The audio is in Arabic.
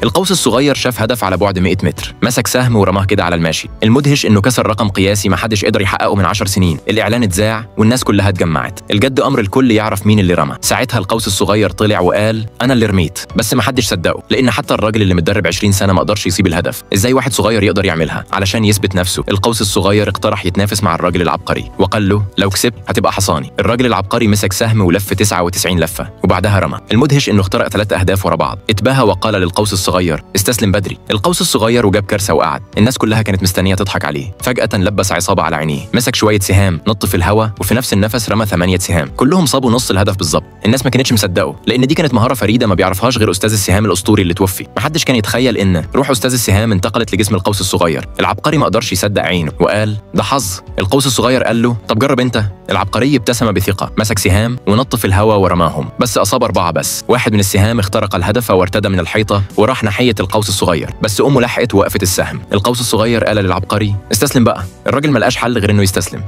القوس الصغير شاف هدف على بعد 100 متر، مسك سهم ورماه كده على الماشي. المدهش انه كسر رقم قياسي ما حدش قدر يحققه من 10 سنين. الاعلان اتذاع والناس كلها اتجمعت. الجد امر الكل يعرف مين اللي رمى. ساعتها القوس الصغير طلع وقال انا اللي رميت، بس ما حدش صدقه، لان حتى الراجل اللي متدرب 20 سنه ما قدرش يصيب الهدف. ازاي واحد صغير يقدر يعملها؟ علشان يثبت نفسه القوس الصغير اقترح يتنافس مع الراجل العبقري، وقال له لو كسبت هتبقى حصاني. الراجل العبقري مسك سهم ولف 99 لفه وبعدها رمى. المدهش انه اخترق 3 اهداف ورا بعض. اتباهى وقال للقوس الصغير استسلم بدري. القوس الصغير وجاب كارثه وقعد. الناس كلها كانت مستنيه تضحك عليه. فجاه لبس عصابه على عينيه، مسك شويه سهام، نط في الهواء، وفي نفس النفس رمى 8 سهام كلهم صابوا نص الهدف بالظبط. الناس ما كانتش مصدقه، لان دي كانت مهاره فريده ما بيعرفهاش غير استاذ السهام الاسطوري اللي توفي. محدش كان يتخيل ان روح استاذ السهام انتقلت لجسم القوس الصغير. العبقري ما قدرش يصدق عينه وقال ده حظ. القوس الصغير قال له طب جرب انت. العبقري ابتسم بثقه، مسك سهام ونط في الهواء ورماهم، بس اصاب 4 بس. واحد من السهام اخترق الهدف وارتدى من الحيطه وراح ناحيه القوس الصغير، بس امه لحقت ووقفت السهم. القوس الصغير قال للعبقري استسلم بقى. الراجل ما لقاش حل غير انه يستسلم.